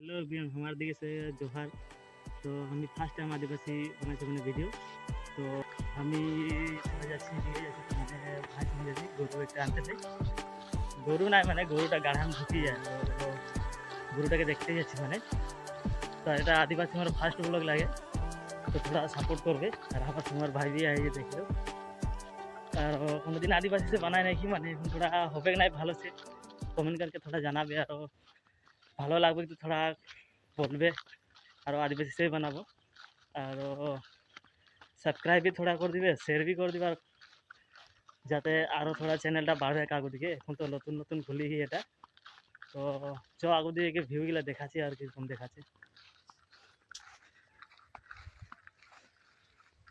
Hello everyone, हमारे दिखे से जोहार। तो हम फार्स्ट टाइम आदिवासी बनाते मैंने वीडियो। तो हम গরু একটা আনতে চাই। গরু নাই মানে গরুটা গাড়াম ঢুকি যায়, তো গরুটাকে দেখতে যাচ্ছি মানে। তো এটা আদিবাসী আমার ফার্স্ট ব্লগ লাগে, তো थोड़ा सपोर्ट করবে। আর আমার তোমার ভাই भी आए देखो। আর কোনোদিন আদিবাসী से बनाए नहीं মানে थोड़ा হবে না ভালো से কমেন্ট करके थोड़ा জানাবে, আর ভালো লাগবে তো थोड़ा বলবে। আর আদিবাসী से বানাবো। আর সাবস্ক্রাইব भी थोड़ा कर দিবে, শেয়ার भी कर দিবে, যাতে আরও थोड़ा চ্যানেলটা বাড়বে আগু দিকে। এখন তো নতুন নতুন খুলি এটা, তো চ আগু দিকে ভিউগুলো দেখাচ্ছি আর কিরকম দেখাচ্ছে।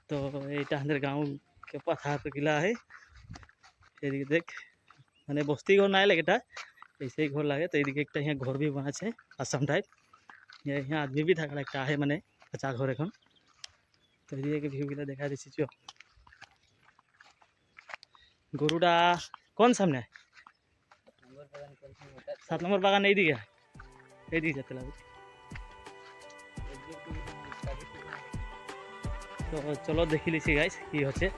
তো এইটা আমাদের গাঁও के पथार पे किला है। এদিকে দেখ মানে বস্তি ঘর নাই লাগে, এটা ऐसे घर लगे। तो এদিকে একটা यहाँ घर भी বানাচ্ছে আসাম টাইপ। यहाँ आदमी भी থাকার একটা है মানে কাঁচা ঘর এখন। তো এদিকে ভিউগুলো দেখা দিচ্ছি। চ গরুটা কোন সামনে 7 নম্বর বাগান এইদিকে যেতে লাগবে। তো চলো দেখি লিছি গাইস কি হচ্ছে।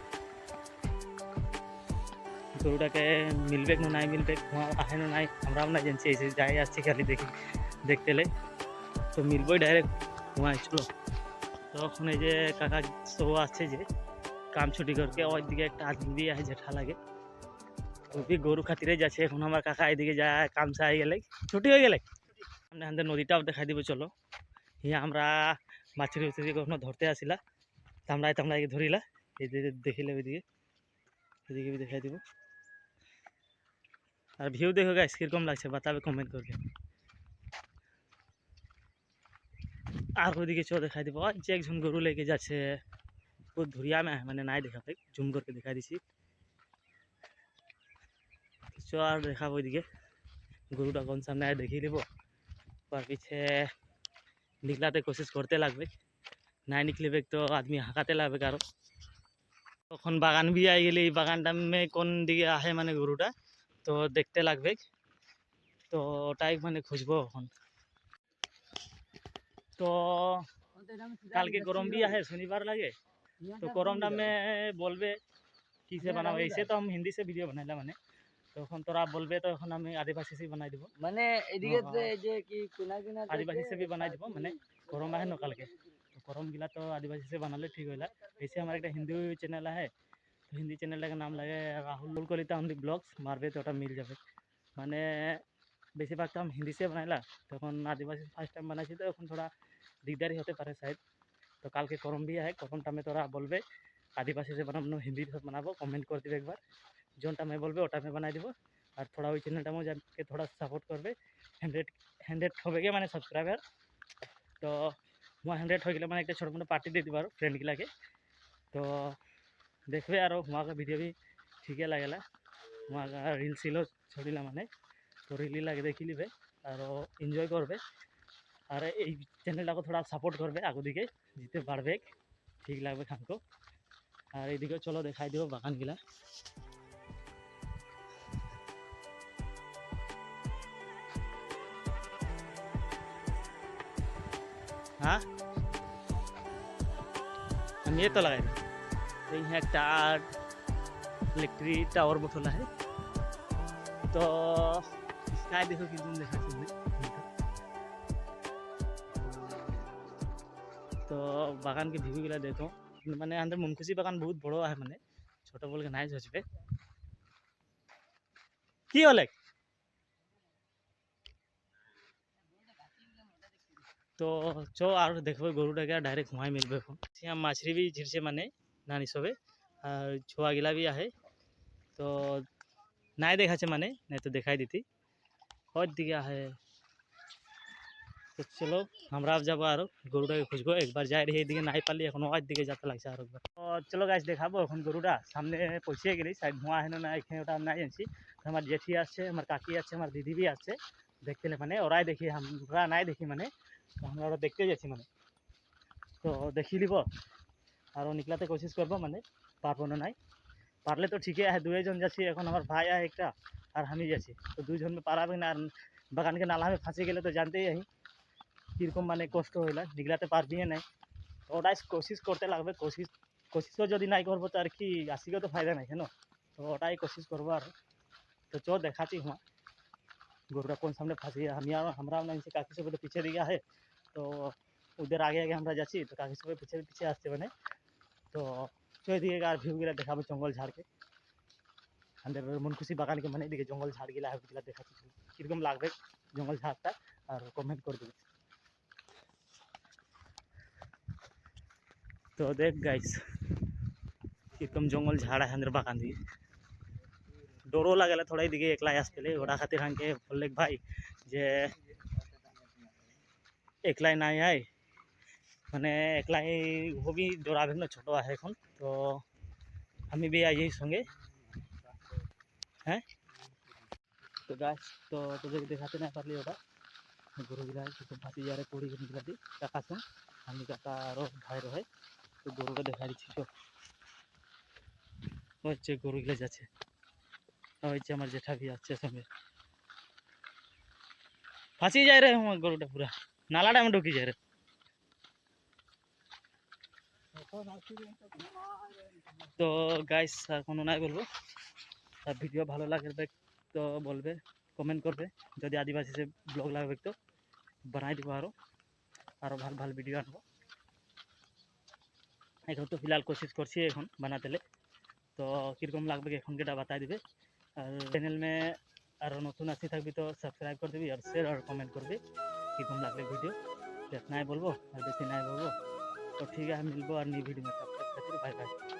গরুটাকে মিলবে না নাই মিলবে, আহে না নাই আমরাও না জানছি। এসে যাই আসছি খালি দেখি দেখতে লে, তো মিলবই ডাইরেক্ট ঘুমাই। চলো তো এখন এই যে কাকা সব আসছে যে কাম ছুটি করকে, ওই দিকে একটা আদমি भी আছে জেঠা লাগে, তো भी গরু খাতিরে যাচ্ছে। এখন আমার কাকা এদিকে যায় কাম সে আই গেলে, ছুটি হয়ে গেলে সামনে আমাদের নদীটাও দেখাই দিব। চলো হিয়া আমরা মাছের উচুরি কখনো ধরতে আসিলা, তামড়াই তামড়াই ধরিলা। এই দেখিলে ওইদিকে, এদিকে भी দেখাই দিব। আর ভিউ দেখো গাইস কিরকম লাগছে बताবে কমেন্ট করকে। আর ওইদিকে চো দেখাই দিব যে একজন গরু লেকে যাচ্ছে, बहुत धुरिया में है मैंने नहीं देखा था, जूम करके दिखा दी। चो और देखा ওইদিকে গরুটা কোন সামনে আয় দেখি নিব, আর পিছে নিকলাতে কোशिश করতে লাগবে। নাই নিকলিবে তো আদমি হাঁকাতে লাগবে কারো। তখন বাগান भी আই গেলে এই বাগানটা মে কোন দিকে আহে মানে গরুটা, তো দেখতে লাগবে। তো ওটাই মানে খুঁজবো এখন। তো কালকে গরম भी আহে, শনিবার লাগে। তো গরমটা মে বলবে কিসে বানাবো। ऐसे तो हम हिंदी से वीडियो बनाइला মানে, তখন তোরা বলবে তো এখন আমি আদিবাসী से বানাই দিব মানে এদিকে যে কি কোনা কোনা আদিবাসী से भी बनाई দিব মানে। গরম আহে ন কালকে, তো গরম গিলা তো আদিবাসী से বানালে ঠিক হইলা। ऐसे हमारा একটা হিন্দি চ্যানেল আছে, তো হিন্দি চ্যানেলটাকে নাম লাগে রাহুল কলিতা অনলি ব্লগস, মারবে তো ওটা মিল যাবে মানে। বেশিরভাগ তো हम हिंदी से বানাইলা, তখন আদিবাসী ফার্স্ট টাইম বানাইছি, তো এখন थोड़ा দিকদারি হতে পারে শাयद। তো কালকে করম भी है, করমটা में তোরা বলবে আদিবাসী से বানাবো হিন্দি বানাবো, কমেন্ট করে দিবে একবার। जोनटा मैं बोलबे ওটা मैं बना দিব। আর थोड़ा ওই চ্যানেলটা মো যাকে थोड़ा सपोर्ट করবে। 100 হবে গে মানে সাবস্ক্রাইবার। তো 100 হয়ে গেলে মানে একটা ছোটো মোটো পার্টি দিয়ে দিব আর ফ্রেন্ড গিলাকে। তো দেখবে আর वहाँ ভিডিও भी ঠিকই লাগেলা। वहाँ রিল সিলও ছড়িলা মানে, তো রিলি লাগে দেখি নিবে আর এনজয় করবে। আর এই চ্যানেলটাকে थोड़ा सपोर्ट করবে আগু দিকে, জিতে বাড়বে, ঠিক লাগবে খানকো। আর এইদিকে চলো দেখাই দিব বাগানগুলা। हाँ हम ये तो लगाए थे। तो यहाँ एक इलेक्ट्रिक टावर बोला है। तो स्काई देखो कि तुम देखा तुमने। तो बागान के ভিউ গুলা দেখো মানে আমাদের মনখুশি বাগান বহুত বড় আছে মানে, ছোট বলকে নাই হচ্ছে। কি হলে তো চো আর দেখবো গরুটাকে ডাইরেক্ট হুঁয়াই মিলবে। এখন মাছরি भी ঝিরছে মানে নানি সবে, আর ছোয়া গিলা भी আহে। তো নাই দেখাচ্ছে মানে, নাই তো দেখাই দিতি ওর দিকে আহে। তো চলো আমরা যাবো আরো গরুটাকে খুঁজবো। একবার যাই রে এইদিকে নাই পারলি, এখন ওর দিকে যেতে লাগছে আর একবার। তো চলো গাছ দেখাবো এখন গরুটা সামনে পৌঁছে গেলি। সাইড ধোঁয়া হয় না এখানে, ওটা নাই জানছি। আমার জেঠি আসছে, আমার কাকি আছে, আমার দিদি भी আসছে দেখতে মানে। ওরাই দেখি, আমরা নাই দেখি মানে, আমরা ওরা দেখতে যাচ্ছি মানে। তো দেখি নিব আর নিকলাতে কোशिश করবো মানে, পারবো না নাই। পারলে তো ঠিকই আছে, দুইজন যাচ্ছি এখন, আমার ভাই আছে একটা আর আমি যাচ্ছি। তো দুইজন में পারাবে না। আর বাগান के नाला में फंसे गए तो जानते ही। কীরকম মানে কষ্ট হইলা নিগলাতে পারবি নাই, তো ওটাই কোশিশ করতে লাগবে। কোশিশও যদি নাই করবো তো আর কি আসিকেও তো ফায়দা নাই কেন, তো ওটাই কোশিশ করবো। আর তো চো দেখাচ্ছি হুয়া গরুটা কোন সামনে ফাঁসি আমরা नहीं काकी सब तो पीछे दिया है, तो उधर आगे आगे আমরা যাচ্ছি, তো কাকি সবাই পিছিয়ে পিছিয়ে আসছে মানে। তো চোখ দিকে আর ভিউগুলা দেখাবো জঙ্গল ঝাড়কে আমাদের মন খুশি বাগান के মানে এদিকে জঙ্গল ঝাড় গিলা ওগুলা দেখাচ্ছি কিরকম লাগবে জঙ্গল ঝাড়টা, আর কমেন্ট করে দিবে। তো দেখ গাইস কিরকম জঙ্গল ঝাড় है আমাদের বাগান দিয়ে, ডরও লাগেলা থোড়া এদিকে একলাই আসতেলে, ওটা খাতির হাঁকে বললে ভাই যে একলাই নাই আয়, মানে একলাই वो भी डरावे ना ছোট আছে এখন, তো আমি भी आई সঙ্গে হ্যাঁ। তো গাছ তো তোদের দেখাতে না পারলি ওটা গরুগুলা কিছু ফাঁসি যারে পড়ি গরুগুলা দিয়ে কাকা শুন আমি কাকা আরও ভাই রহে, তো গরুটা দেখা দিচ্ছি। তো হচ্ছে গরুগুলা যাচ্ছে, হচ্ছে আমার জেঠা भी আসছে সঙ্গে, ফাঁসি যায় রে আমার গরুটা পুরা নালাটা আমি ঢুকি যায় রে। তো গাইস আর কোনো নাই বলবো, আর ভিডিও ভালো লাগবে তো বলবে, কমেন্ট করবে, যদি আদিবাসী সে ব্লগ লাগবে তো বানাই দিব, আরও ভালো ভালো ভিডিও আনবো। এখন তো ফিলহাল কোशिश করছি এখন বানাতেলে, তো কীরকম লাগবে এখন কেটা বাতাই দিবে। আর চ্যানেল মে আরও নতুন আসি থাকবি তো সাবস্ক্রাইব করে দিবি, আর শেয়ার আর কমেন্ট করবি কীরকম লাগবে ভিডিও, দেখনাই বলবো আর বেশি নাই বলবো। तो ठीक है मिलबो और नई वीडियो में, तब तक खातिर बाय बाय।